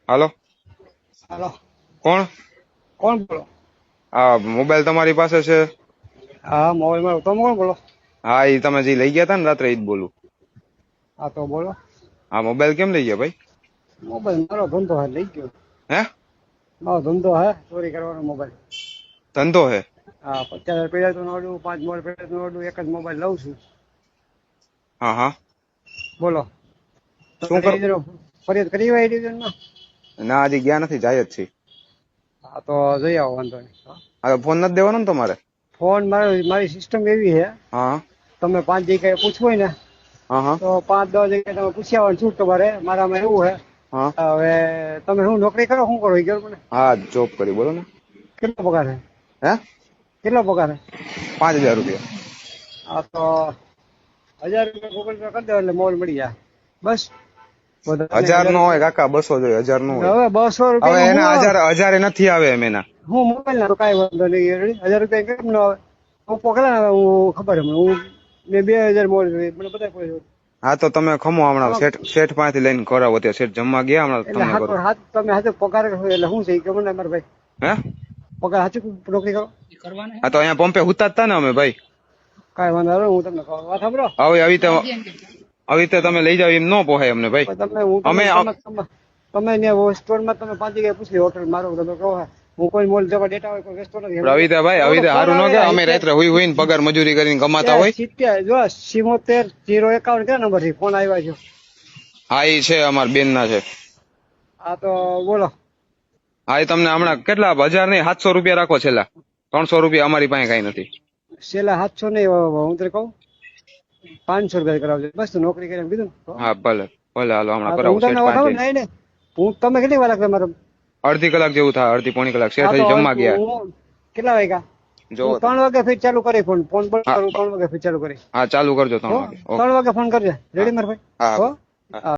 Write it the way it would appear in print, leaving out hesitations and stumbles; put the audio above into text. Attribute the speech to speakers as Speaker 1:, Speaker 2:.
Speaker 1: હાલો,
Speaker 2: હાલો,
Speaker 1: કોણ?
Speaker 2: કોણ બોલો?
Speaker 1: આ મોબાઈલ તમારી પાસે છે?
Speaker 2: હા, મોબાઈલ મારો. તમે કોણ બોલો?
Speaker 1: હા, એ તમે જે લઈ ગયા હતા ને રાત્રે, ઈ જ બોલું.
Speaker 2: હા, તો બોલો.
Speaker 1: હા, મોબાઈલ કેમ લઈ ગયા ભાઈ?
Speaker 2: મોબાઈલ મારો ધંધો હે, લઈ ગયો.
Speaker 1: હે?
Speaker 2: મારો ધંધો હે ચોરી કરવાનો મોબાઈલ.
Speaker 1: ધંધો હે?
Speaker 2: હા, 50,000 પડ્યા તો નોડું, 5 મોબાઈલ પડ્યા તો નોડું, એક જ મોબાઈલ લઉં છું.
Speaker 1: હા હા.
Speaker 2: બોલો.
Speaker 1: શું કરું?
Speaker 2: ફરિયાદ કરી હોય ડિવિઝન માં?
Speaker 1: ના, હજી ગયા નથી, જાય જ છે.
Speaker 2: હા, તો જઈ આવો, વાંધો નહીં.
Speaker 1: હા, ફોન નથી દેવાનો ને તમારે?
Speaker 2: ફોન મારી સિસ્ટમ એવી છે,
Speaker 1: હા
Speaker 2: તમે 5 જગ્યાએ પૂછવું હોય ને
Speaker 1: હા હા
Speaker 2: તો 5-10 જગ્યાએ તમે પૂછ્યા હોય શું તમારે. મારામાં એવું છે,
Speaker 1: હા
Speaker 2: હવે તમે શું નોકરી કરો, શું કરો એ કહો મને.
Speaker 1: હા, જોબ કરી, બોલો ને.
Speaker 2: કેટલો પગાર છે?
Speaker 1: હે?
Speaker 2: કેટલો પગાર છે?
Speaker 1: 5,000 રૂપિયા.
Speaker 2: હા, તો 1,000 રૂપિયા ગૂગલ પે કરી દો એટલે મોબાઈલ મળી જાય. બસ. વધારે નહીં,
Speaker 1: 1,000
Speaker 2: 1,000
Speaker 1: નો હોય
Speaker 2: રૂપિયા.
Speaker 1: કાકા, 200 જોઈએ, 1,000 નો હોય.
Speaker 2: હવે 200
Speaker 1: હવે
Speaker 2: રૂપિયામાં
Speaker 1: એના
Speaker 2: હું
Speaker 1: 1,000 નથી આવે એમ એના.
Speaker 2: હું મોબાઈલ ના તો કાંઈ વાંધો નહીં. 1,000 રૂપિયા કેમ ન આવે? હું પકડા ને, હું ખબર છે હું મેં 2,000 મોબાઈલ મને બધા કોઈ
Speaker 1: હા, તો તમે ખમો હમણાં શેઠ પાસેથી લઈને કરાવો. ત્યાં શેઠ જમવા ગયા હમણાં,
Speaker 2: એટલે
Speaker 1: તમને કરું.
Speaker 2: હાથ તમે હાથે પગાર કરો એટલે શું છે કે મને મારા ભાઈ
Speaker 1: હે?
Speaker 2: પગાર હાથે નોકરી કરો.
Speaker 1: હા, તો અહીંયા પંપે હુતા જ તા ને અમે ભાઈ.
Speaker 2: કાંઈ વાંધો નહીં, હું તમને કહું. વાત સાંભળો.
Speaker 1: હવે આવી રીતે તમે લઈ જાવ એમ ન પોહાય અમને ભાઈ.
Speaker 2: તમે હું
Speaker 1: અમે
Speaker 2: તમે ત્યાં સ્ટોરમાં તમે 5 જગ્યાએ પૂછી હોટલ મારો તમે કહો હું કોઈ મોલ જવા ડેટા હોય કોઈ વેચતો નથી.
Speaker 1: ભાઈ આવી રીતે સારું ન કે અમે રાત્રે હોય ને પગાર મજૂરી કરીને કમાતા હોય.
Speaker 2: 70 જો 77 051 ક્યાં નંબર થી ફોન આવ્યા છે?
Speaker 1: હા, એ છે અમાર બેન ના છે.
Speaker 2: હા, તો બોલો.
Speaker 1: હા, એ તમને હમણાં કેટલા 1,000 નહીં 700 રૂપિયા રાખો છેલ્લા. 300 રૂપિયા અમારી પાસે કઈ નથી.
Speaker 2: છેલ્લા 700 નહીં, હું તને કહું 500 રૂપિયા કરાવજો બસ. તું નોકરી કરીને કીધું ને.
Speaker 1: હા, ભલે ભલે, હાલો હમણાં
Speaker 2: હા, તો
Speaker 1: કરાવો
Speaker 2: હું તમને
Speaker 1: શેઠ
Speaker 2: વાત
Speaker 1: પાસે.
Speaker 2: નહીં ને હું તમે કેટલી વાર લાગે મારે?
Speaker 1: અડધી કલાક જેવું થાય, અડધી પોણી કલાક. શેઠ
Speaker 2: હા, તો
Speaker 1: હજી જમવા ગયા.
Speaker 2: હું કેટલા વાગ્યા?
Speaker 1: જોવો
Speaker 2: હું 3 વાગે ફીટ ચાલુ કરી ફોન બંધ
Speaker 1: હા
Speaker 2: કરું. 3 વાગે ફીટ ચાલુ કરી.
Speaker 1: હા, ચાલુ કરજો 3 વાગે.
Speaker 2: 3 વાગે ફોન કરજે. રેડી મારા ભાઈ?
Speaker 1: હા.
Speaker 2: હો.
Speaker 1: હા.
Speaker 2: હા.